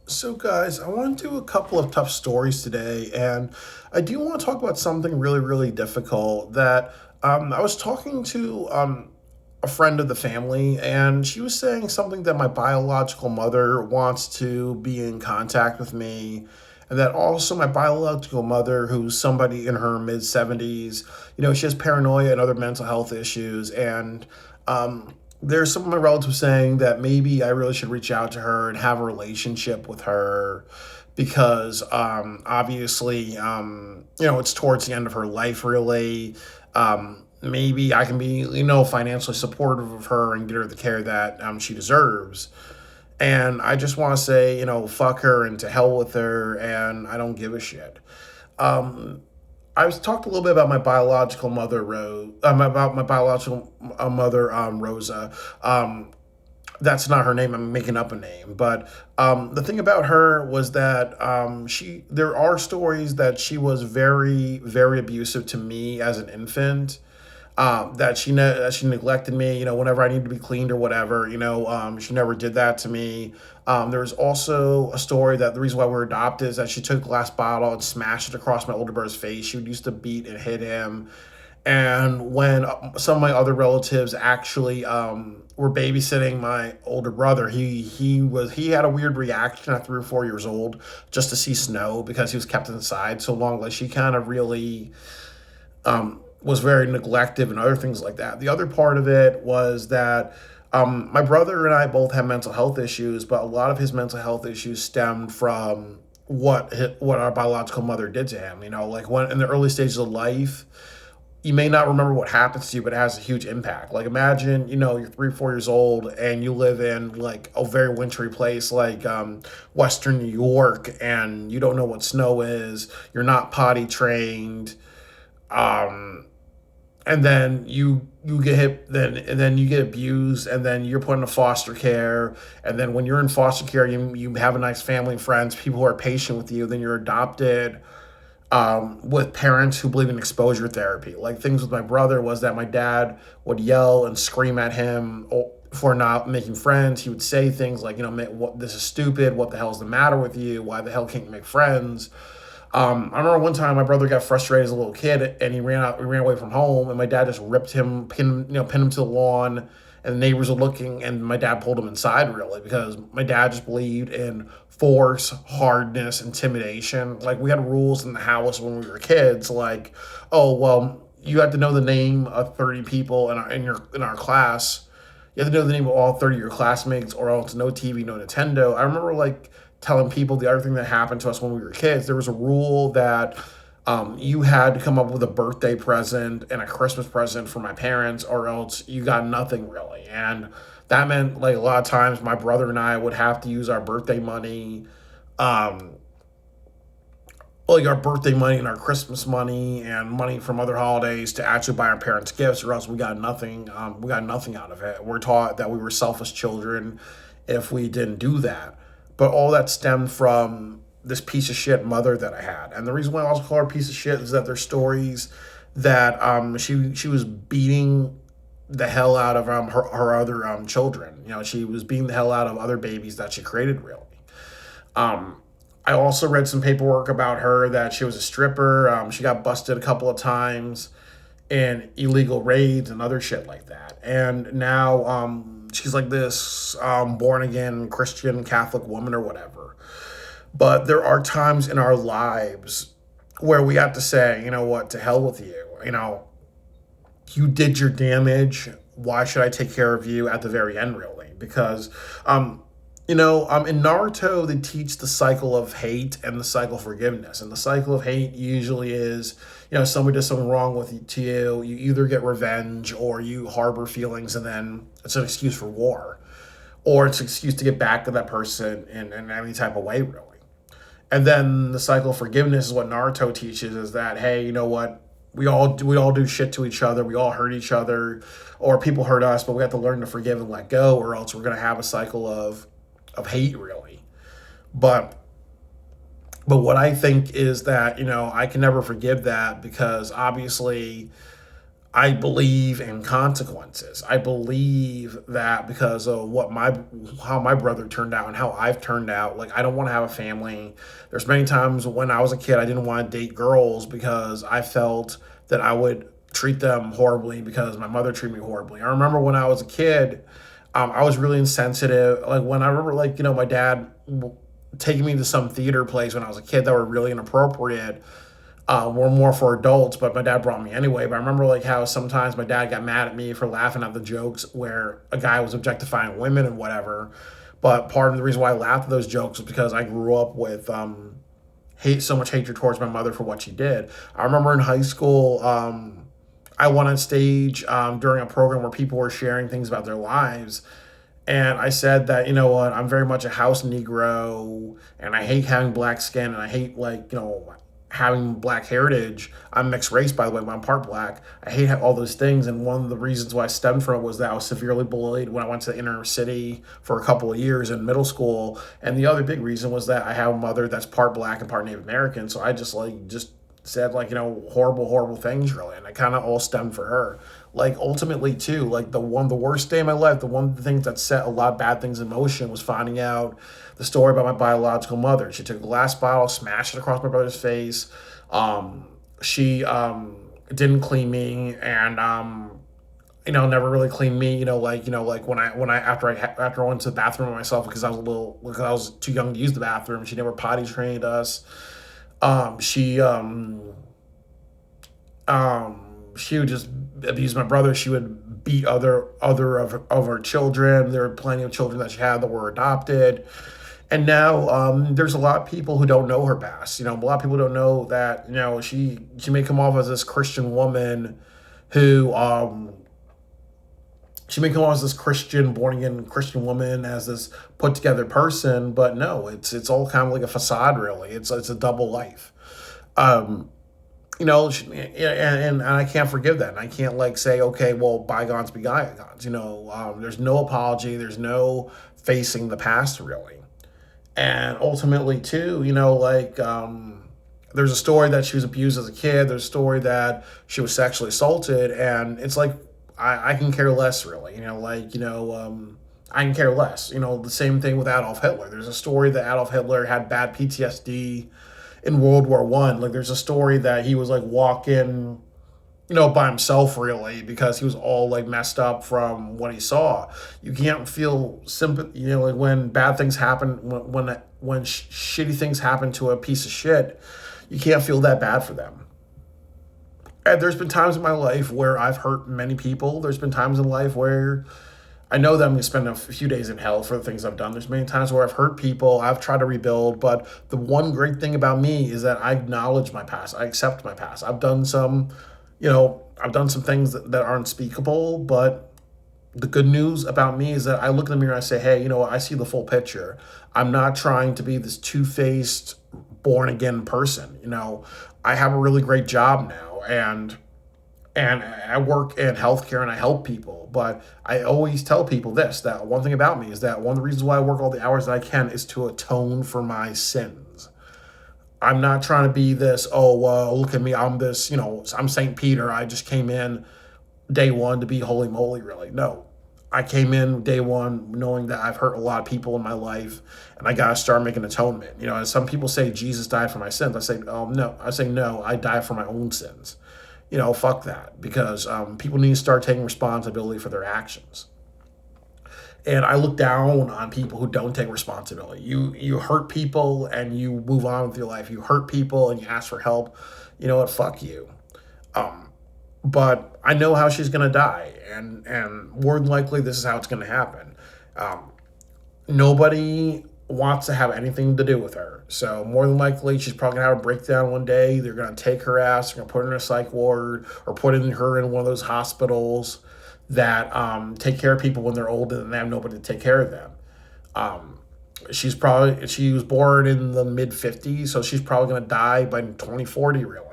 So, guys, I want to do a couple of tough stories today, and I do want to talk about something really, really difficult that I was talking to a friend of the family, and she was saying something that my biological mother wants to be in contact with me, and that also my biological mother, who's somebody in her mid 70s, she has paranoia and other mental health issues, and there's some of my relatives saying that maybe I really should reach out to her and have a relationship with her because obviously, it's towards the end of her life, really. Maybe I can be, financially supportive of her and get her the care that she deserves. And I just want to say, fuck her and to hell with her, and I don't give a shit. Um, I was talked a little bit about my biological mother, about my biological mother, Rosa. That's not her name. I'm making up a name. But the thing about her was that there are stories that she was very, very abusive to me as an infant. That she neglected me, whenever I needed to be cleaned or whatever. She never did that to me. There was also a story that the reason why we were adopted is that she took a glass bottle and smashed it across my older brother's face. She would used to beat and hit him. And when some of my other relatives actually were babysitting my older brother, he had a weird reaction at 3 or 4 years old just to see snow because he was kept inside so long. Like she kind of really was very neglective and other things like that. The other part of it was that my brother and I both have mental health issues, but a lot of his mental health issues stemmed from what our biological mother did to him. Like when in the early stages of life, you may not remember what happens to you, but it has a huge impact. Like imagine, you're 3, 4 years old and you live in like a very wintry place like Western New York, and you don't know what snow is. You're not potty trained. Um, and then you get hit, then you get abused, and then you're put into foster care, and then when you're in foster care, you have a nice family and friends, people who are patient with you. Then you're adopted with parents who believe in exposure therapy. Like things with my brother was that my dad would yell and scream at him for not making friends. He would say things like, what, this is stupid. What the hell is the matter with you? Why the hell can't you make friends? I remember one time my brother got frustrated as a little kid and he ran out. We ran away from home, and my dad just ripped him, pinned him to the lawn. And the neighbors were looking, and my dad pulled him inside really because my dad just believed in force, hardness, intimidation. Like we had rules in the house when we were kids, like, oh well, you have to know the name of 30 people in our class. You have to know the name of all 30 of your classmates, or else no TV, no Nintendo. I remember like telling people the other thing that happened to us when we were kids. There was a rule that you had to come up with a birthday present and a Christmas present for my parents, or else you got nothing really. And that meant like a lot of times my brother and I would have to use our birthday money, um, like our birthday money and our Christmas money and money from other holidays to actually buy our parents gifts, or else we got nothing. We got nothing out of it. We're taught that we were selfish children if we didn't do that. But all that stemmed from this piece of shit mother that I had. And the reason why I also call her a piece of shit is that there's stories that she was beating the hell out of her other children. She was beating the hell out of other babies that she created, really. Um, I also read some paperwork about her that she was a stripper. She got busted a couple of times in illegal raids and other shit like that. And now she's like this born again Christian Catholic woman or whatever. But there are times in our lives where we have to say, you know what, to hell with you. You did your damage. Why should I take care of you at the very end, really? Because in Naruto, they teach the cycle of hate and the cycle of forgiveness. And the cycle of hate usually is, somebody does something wrong to you. You either get revenge or you harbor feelings, and then it's an excuse for war, or it's an excuse to get back to that person in any type of way, really. And then the cycle of forgiveness is what Naruto teaches: is that, hey, you know what? We all do shit to each other. We all hurt each other, or people hurt us, but we have to learn to forgive and let go, or else we're gonna have a cycle of hate, really. But what I think is that I can never forgive that because obviously I believe in consequences. I believe that because of how my brother turned out and how I've turned out, like I don't want to have a family. There's many times when I was a kid I didn't want to date girls because I felt that I would treat them horribly because my mother treated me horribly. I remember when I was a kid, I was really insensitive. Like when I remember, like my dad taking me to some theater plays when I was a kid that were really inappropriate, were more for adults, but my dad brought me anyway. But I remember like how sometimes my dad got mad at me for laughing at the jokes where a guy was objectifying women and whatever. But part of the reason why I laughed at those jokes was because I grew up with so much hatred towards my mother for what she did. I remember in high school, I went on stage during a program where people were sharing things about their lives, and I said that, what, I'm very much a house Negro and I hate having black skin and I hate, like, having black heritage. I'm mixed race, by the way, but I'm part black. I hate all those things. And one of the reasons why I stemmed from it was that I was severely bullied when I went to the inner city for a couple of years in middle school. And the other big reason was that I have a mother that's part black and part Native American. So I just said, like, horrible, horrible things, really. And it kind of all stemmed for her. Like, ultimately, too, like, the worst day of my life, the one of the things that set a lot of bad things in motion was finding out the story about my biological mother. She took a glass bottle, smashed it across my brother's face. She didn't clean me, and never really cleaned me. Like when I after I went to the bathroom myself because I was too young to use the bathroom. She never potty trained us. She she would just abuse my brother. She would beat other of her children. There were plenty of children that she had that were adopted. And now there's a lot of people who don't know her past. A lot of people don't know that she may come off as this Christian woman who she may come off as this Christian, born again Christian woman, as this put together person, but no, it's all kind of like a facade, really. It's a double life. Um, and I can't forgive that. And I can't like say, okay, well, bygones be bygones. There's no apology. There's no facing the past, really. And ultimately, too, there's a story that she was abused as a kid. There's a story that she was sexually assaulted, and it's like I can care less, really. I can care less. The same thing with Adolf Hitler. There's a story that Adolf Hitler had bad PTSD in World War One. Like there's a story that he was like walking, by himself really because he was all like messed up from what he saw. You can't feel sympathy, like when bad things happen, when shitty things happen to a piece of shit, you can't feel that bad for them. And there's been times in my life where I've hurt many people. There's been times in life where I know that I'm going to spend a few days in hell for the things I've done. There's many times where I've hurt people. I've tried to rebuild. But the one great thing about me is that I acknowledge my past. I accept my past. I've done some things that are unspeakable. But the good news about me is that I look in the mirror and I say, hey, I see the full picture. I'm not trying to be this two-faced, born-again person. I have a really great job now. And I work in healthcare and I help people. But I always tell people that one thing about me is that one of the reasons why I work all the hours that I can is to atone for my sins. I'm not trying to be this, oh, well, look at me, I'm this, I'm St. Peter. I just came in day one to be holy moly, really. No. I came in day one knowing that I've hurt a lot of people in my life and I got to start making atonement. As some people say Jesus died for my sins. I say, oh, no. I say, no, I died for my own sins. Fuck that, because people need to start taking responsibility for their actions. And I look down on people who don't take responsibility. You hurt people and you move on with your life. You hurt people and you ask for help. You know what? Fuck you. But I know how she's gonna die, and more than likely this is how it's gonna happen. Nobody wants to have anything to do with her. So more than likely, she's probably gonna have a breakdown one day. They're gonna take her ass, they're gonna put her in a psych ward, or put her in one of those hospitals that take care of people when they're old and they have nobody to take care of them. She was born in the mid-50s, so she's probably gonna die by 2040, really.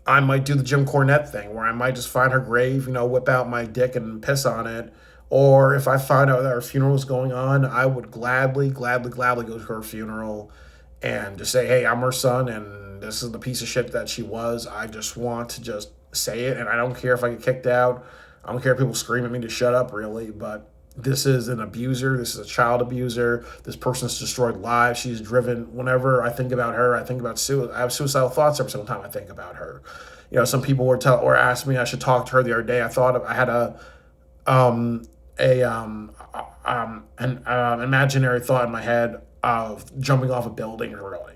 I might do the Jim Cornette thing where I might just find her grave, whip out my dick and piss on it. Or if I find out that her funeral is going on, I would gladly go to her funeral and just say, hey, I'm her son and this is the piece of shit that she was. I just want to just say it, and I don't care if I get kicked out. I don't care if people scream at me to shut up, really, but this is an abuser. This is a child abuser. This person's destroyed lives. She's driven. Whenever I think about her, I think about suicide. I have suicidal thoughts every single time I think about her. Some people were asked me I should talk to her the other day. I thought I had um, an imaginary thought in my head of jumping off a building, really,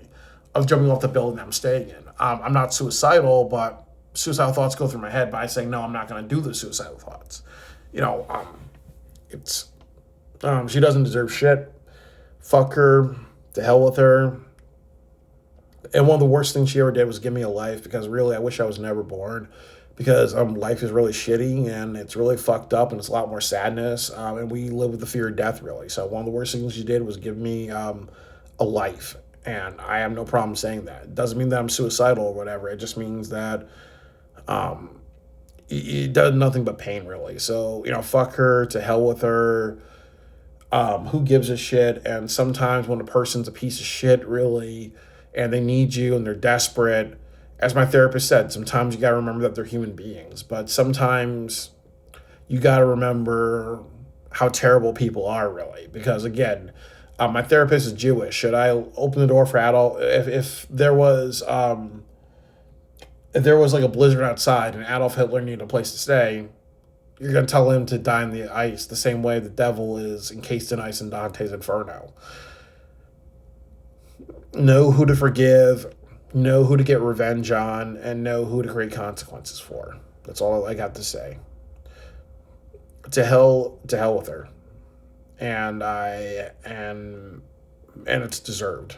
of jumping off the building I'm staying in. I'm not suicidal, but suicidal thoughts go through my head by saying, no, I'm not going to do the suicidal thoughts. You know, it's she doesn't deserve shit. Fuck her. To hell with her. And one of the worst things she ever did was give me a life, because really I wish I was never born, because life is really shitty and it's really fucked up and it's a lot more sadness, and we live with the fear of death, really. So one of the worst things she did was give me a life, and I have no problem saying that. It doesn't mean that I'm suicidal or whatever. It just means that it does nothing but pain, really. So fuck her. To hell with her. Who gives a shit? And sometimes when a person's a piece of shit, really, and they need you and they're desperate, as my therapist said, sometimes you got to remember that they're human beings, but sometimes you got to remember how terrible people are, really. Because again, my therapist is Jewish. Should I open the door for Adolf? If there was like a blizzard outside and Adolf Hitler needed a place to stay, you're going to tell him to die in the ice the same way the devil is encased in ice in Dante's Inferno. Know who to forgive, know who to get revenge on, and know who to create consequences for. That's all I got to say. To hell with her. And it's deserved.